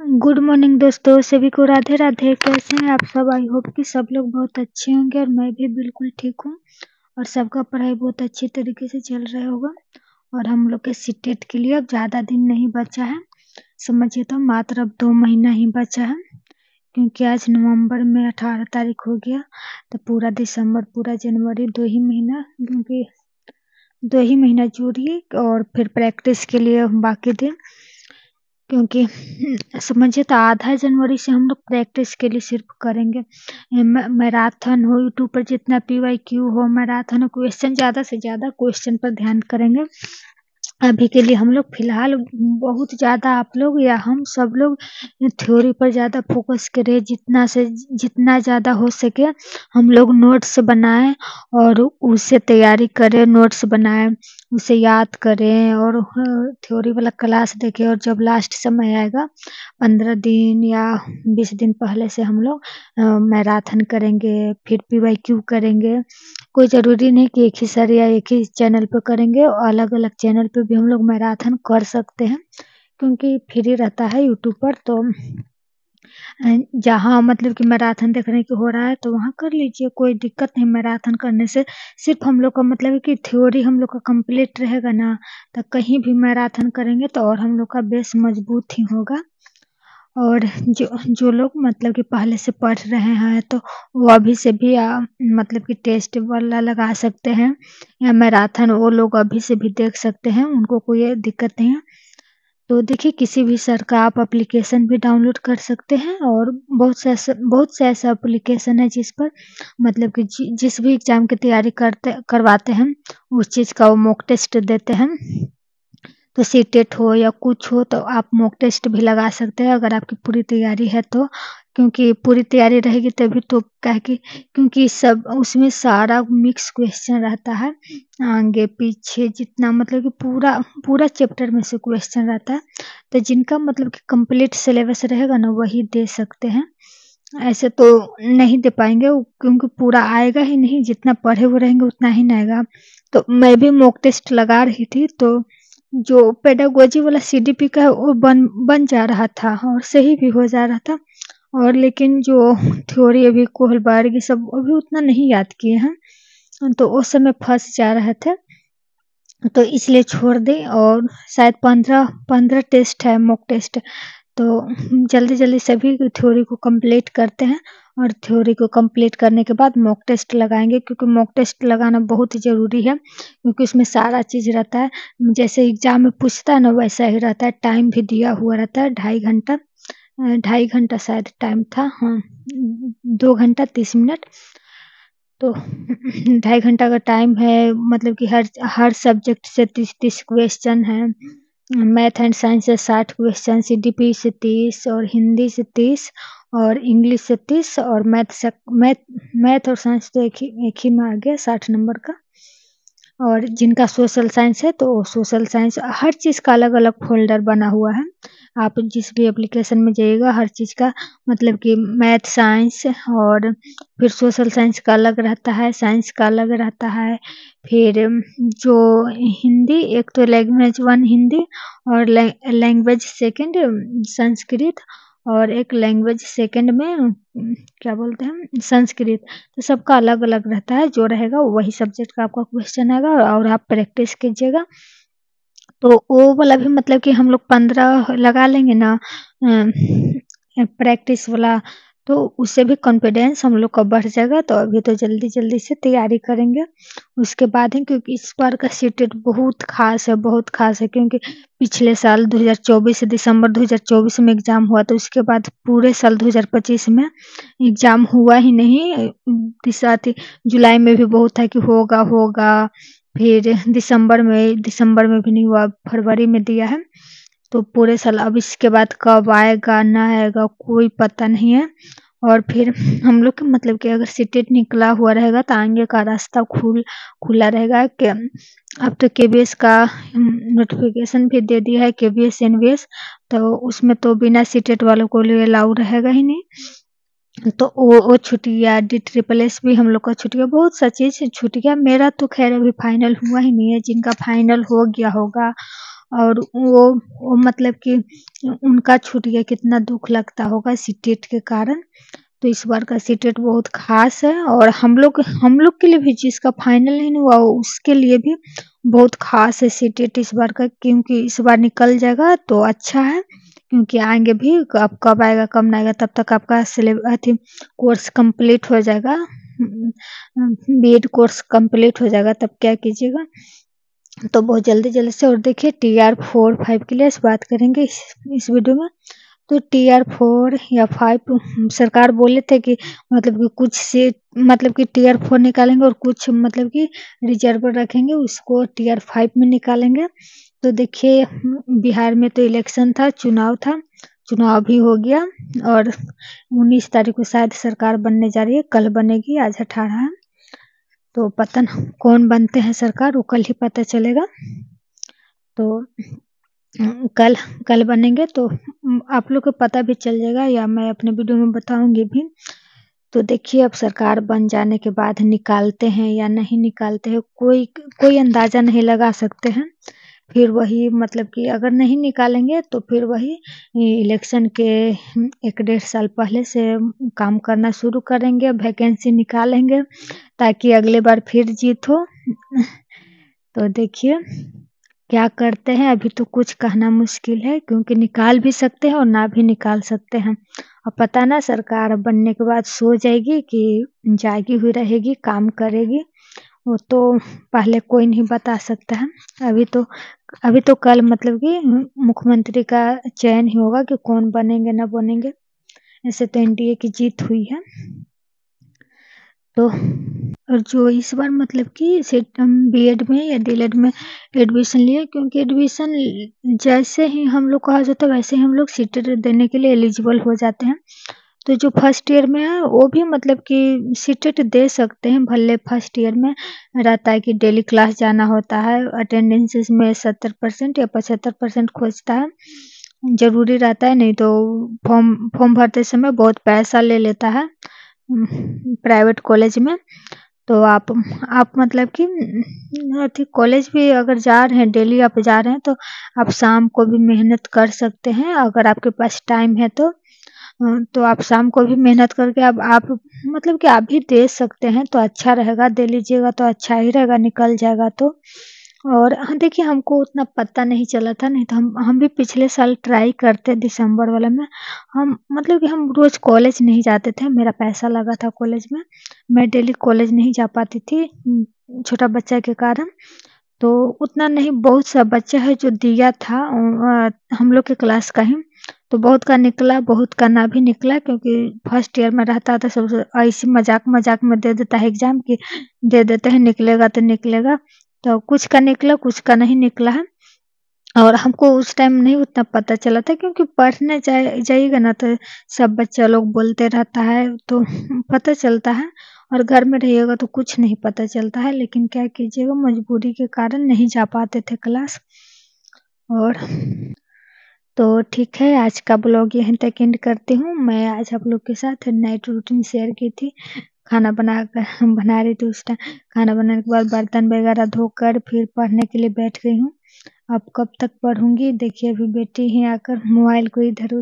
Good morning दोस्तों, सभी को राधे राधे। कैसे हैं आप सब? आई होप कि सब लोग बहुत अच्छे होंगे और मैं भी बिल्कुल ठीक हूँ और सबका पढ़ाई बहुत अच्छी तरीके से चल रहा होगा। और हम लोग के सीटेट के लिए अब ज़्यादा दिन नहीं बचा है, समझिए तो मात्र अब 2 महीना ही बचा है, क्योंकि आज नवंबर में 18 तारीख हो गया तो पूरा दिसंबर पूरा जनवरी 2 ही महीना, क्योंकि 2 ही महीना जोड़िए और फिर प्रैक्टिस के लिए बाकी दिन, क्योंकि समझिए तो आधा जनवरी से हम लोग प्रैक्टिस के लिए सिर्फ करेंगे। मैराथन हो, यूट्यूब पर जितना PYQ हो, मैराथन हो, क्वेश्चन ज़्यादा से ज़्यादा क्वेश्चन पर ध्यान करेंगे। अभी के लिए हम लोग फिलहाल बहुत ज़्यादा आप लोग या हम सब लोग थ्योरी पर ज़्यादा फोकस करें, जितना ज़्यादा हो सके हम लोग नोट्स बनाएं और उससे तैयारी करें, नोट्स बनाएं, उसे याद करें और थ्योरी वाला क्लास देखें। और जब लास्ट समय आएगा 15 दिन या 20 दिन पहले से हम लोग मैराथन करेंगे, फिर PYQ करेंगे। कोई ज़रूरी नहीं कि एक ही सर या एक ही चैनल पे करेंगे, अलग-अलग चैनल पे भी हम लोग मैराथन कर सकते हैं, क्योंकि फ्री रहता है यूट्यूब पर। तो जहाँ मतलब कि मैराथन देखने की हो रहा है तो वहाँ कर लीजिए, कोई दिक्कत नहीं मैराथन करने से। सिर्फ हम लोग का मतलब है कि थ्योरी हम लोग का कंप्लीट रहेगा ना, तो कहीं भी मैराथन करेंगे तो और हम लोग का बेस मजबूत ही होगा। और जो लोग मतलब कि पहले से पढ़ रहे हैं तो वो अभी से भी मतलब कि टेस्ट वाला लगा सकते हैं या मैराथन वो लोग अभी से भी देख सकते हैं, उनको कोई दिक्कत नहीं है। तो देखिए, किसी भी सर का आप एप्लीकेशन भी डाउनलोड कर सकते हैं और बहुत से ऐसा एप्लीकेशन है जिस पर मतलब कि जिस भी एग्ज़ाम की तैयारी करवाते हैं उस चीज़ का वो मॉक टेस्ट देते हैं। तो सीटेट हो या कुछ हो तो आप मॉक टेस्ट भी लगा सकते हैं अगर आपकी पूरी तैयारी है तो, क्योंकि पूरी तैयारी रहेगी तभी तो क्या है कि क्योंकि सब उसमें सारा मिक्स क्वेश्चन रहता है, आगे पीछे जितना मतलब कि पूरा चैप्टर में से क्वेश्चन रहता है। तो जिनका मतलब कि कंप्लीट सिलेबस रहेगा ना वही दे सकते हैं, ऐसे तो नहीं दे पाएंगे क्योंकि पूरा आएगा ही नहीं, जितना पढ़े हुए रहेंगे उतना ही नहीं आएगा। तो मैं भी मॉक टेस्ट लगा रही थी तो जो पेडागोजी वाला CDP का है वो बन जा रहा था और सही भी हो जा रहा था। और लेकिन जो थ्योरी अभी कोहलबर्ग ये सब अभी उतना नहीं याद किए हैं, तो उस समय फँस जा रहे थे, तो इसलिए छोड़ दें। और शायद 15 टेस्ट है मॉक टेस्ट, तो जल्दी-जल्दी सभी थ्योरी को कंप्लीट करते हैं और थ्योरी को कंप्लीट करने के बाद मॉक टेस्ट लगाएँगे, क्योंकि मॉक टेस्ट लगाना बहुत ज़रूरी है, क्योंकि उसमें सारा चीज़ रहता है। जैसे एग्ज़ाम में पूछता है ना वैसा ही रहता है, टाइम भी दिया हुआ रहता है 2.5 घंटा शायद टाइम था, हाँ 2 घंटा 30 मिनट। तो 2.5 घंटा का टाइम है, मतलब कि हर सब्जेक्ट से 30-30 क्वेश्चन हैं। मैथ एंड साइंस से 60 क्वेश्चन, CDP से 30 और हिंदी से 30 और इंग्लिश से 30 और मैथ और साइंस तो एक ही में आ गया 60 नंबर का। और जिनका सोशल साइंस है तो सोशल साइंस, हर चीज़ का अलग-अलग फ़ोल्डर बना हुआ है। आप जिस भी एप्लीकेशन में जाइएगा हर चीज़ का मतलब कि मैथ, साइंस और फिर सोशल साइंस का अलग रहता है, साइंस का अलग रहता है। फिर जो हिंदी, एक तो लैंग्वेज 1 हिंदी और लैंग्वेज सेकंड संस्कृत और एक लैंग्वेज सेकंड में क्या बोलते हैं संस्कृत। तो सबका अलग-अलग रहता है, जो रहेगा वही सब्जेक्ट का आपका क्वेश्चन आएगा और आप प्रैक्टिस कीजिएगा। तो वो वाला भी मतलब कि हम लोग 15 लगा लेंगे ना प्रैक्टिस वाला, तो उससे भी कॉन्फिडेंस हम लोग का बढ़ जाएगा। तो अभी तो जल्दी-जल्दी से तैयारी करेंगे, उसके बाद ही, क्योंकि इस बार का सीटेट बहुत ख़ास है, क्योंकि पिछले साल 2024 दिसंबर 2024 में एग्ज़ाम हुआ, तो उसके बाद पूरे साल 2025 में एग्ज़ाम हुआ ही नहीं। साथ ही जुलाई में भी बहुत था कि होगा, फिर दिसंबर में भी नहीं हुआ, फरवरी में दिया है। तो पूरे साल अब इसके बाद कब आएगा ना आएगा कोई पता नहीं है। और फिर हम लोग के मतलब कि अगर सीटेट निकला हुआ रहेगा तो आगे का रास्ता खुला रहेगा कि अब तो KVS का नोटिफिकेशन भी दे दिया है, KVS NVS, तो उसमें तो बिना सीटेट वालों को लिए अलाउ रहेगा ही नहीं। तो वो छूट गया, DSSS भी हम लोग का छूट गया, बहुत सा चीज़ छूट गया। मेरा तो खैर अभी फाइनल हुआ ही नहीं है, जिनका फाइनल हो गया होगा और वो मतलब कि उनका छूट गया, कितना दुख लगता होगा सीटेट के कारण। तो इस बार का सीटेट बहुत खास है, और हम लोग के लिए भी जिसका फाइनल नहीं हुआ उसके लिए भी बहुत खास है सीटेट इस बार का, क्योंकि इस बार निकल जाएगा तो अच्छा है। क्योंकि आएंगे भी, अब कब आएगा कब ना आएगा, तब तक आपका सिलेबस कोर्स कंप्लीट हो जाएगा, बीएड कोर्स कंप्लीट हो जाएगा, तब क्या कीजिएगा। तो बहुत जल्दी जल्दी से, और देखिए TR4-5 के लिए इस बात करेंगे इस वीडियो में। तो TR4 या 5 सरकार बोले थे कि मतलब कि कुछ सीट मतलब कि TR4 निकालेंगे और कुछ मतलब कि रिजर्व रखेंगे, उसको TR5 में निकालेंगे। तो देखिए बिहार में तो इलेक्शन था, चुनाव भी हो गया, और 19 तारीख को शायद सरकार बनने जा रही है, कल बनेगी, आज 18 है। तो पता न कौन बनते हैं सरकार, वो कल ही पता चलेगा। तो कल कल बनेंगे तो आप लोग को पता भी चल जाएगा, या मैं अपने वीडियो में बताऊंगी भी। तो देखिए अब सरकार बन जाने के बाद निकालते हैं या नहीं निकालते हैं, कोई अंदाजा नहीं लगा सकते हैं। फिर वही मतलब कि अगर नहीं निकालेंगे तो फिर वही इलेक्शन के 1-1.5 साल पहले से काम करना शुरू करेंगे, वैकेंसी निकालेंगे ताकि अगले बार फिर जीत हो। तो देखिए क्या करते हैं, अभी तो कुछ कहना मुश्किल है, क्योंकि निकाल भी सकते हैं और ना भी निकाल सकते हैं। अब पता ना सरकार बनने के बाद सो जाएगी कि जागी हुई रहेगी, काम करेगी, वो तो पहले कोई नहीं बता सकता है। अभी तो कल मतलब कि मुख्यमंत्री का चयन ही होगा कि कौन बनेंगे ना बनेंगे। ऐसे तो एनडीए की जीत हुई है। तो और जो इस बार मतलब कि बीएड में या डीएलएड में एडमिशन लिए, क्योंकि एडमिशन जैसे ही हम लोग का हो जाता है वैसे ही हम लोग सीटेट देने के लिए एलिजिबल हो जाते हैं। तो जो फर्स्ट ईयर में है वो भी मतलब कि सीटेट दे सकते हैं, भले फर्स्ट ईयर में रहता है कि डेली क्लास जाना होता है, अटेंडेंसेस में 70% या 75% खोजता है, जरूरी रहता है, नहीं तो फॉर्म भरते समय बहुत पैसा ले लेता है प्राइवेट कॉलेज में। तो आप मतलब कि कॉलेज भी अगर जा रहे हैं, डेली आप जा रहे हैं, तो आप शाम को भी मेहनत कर सकते हैं, अगर आपके पास टाइम है तो आप शाम को भी मेहनत करके आप मतलब कि आप भी दे सकते हैं, तो अच्छा रहेगा, दे लीजिएगा तो अच्छा ही रहेगा, निकल जाएगा तो। और हाँ देखिए हमको उतना पता नहीं चला था, नहीं तो हम भी पिछले साल ट्राई करते दिसंबर वाला में। हम मतलब कि हम रोज़ कॉलेज नहीं जाते थे, मेरा पैसा लगा था कॉलेज में, मैं डेली कॉलेज नहीं जा पाती थी छोटा बच्चा के कारण। तो उतना नहीं, बहुत सा बच्चा है जो दिया था हम लोग के क्लास का ही, तो बहुत का निकला, बहुत का ना भी निकला, क्योंकि फर्स्ट ईयर में रहता था सब ऐसे मजाक में दे देता है एग्जाम की, दे देते हैं निकलेगा तो निकलेगा। तो कुछ का निकला, कुछ का नहीं निकला है, और हमको उस टाइम नहीं उतना पता चला था, क्योंकि पढ़ने जाइएगा ना तो सब बच्चा लोग बोलते रहता है तो पता चलता है, और घर में रहिएगा तो कुछ नहीं पता चलता है। लेकिन क्या कीजिएगा, मजबूरी के कारण नहीं जा पाते थे क्लास। और तो ठीक है, आज का ब्लॉग यहीं तक एंड करती हूँ। मैं आज आप लोग के साथ नाइट रूटीन शेयर की थी, खाना बना रही थी उस टाइम, खाना बनाने के बाद बर्तन वगैरह धोकर फिर पढ़ने के लिए बैठ गई हूँ। अब कब तक पढ़ूंगी, देखिए अभी बेटी ही आकर मोबाइल को इधर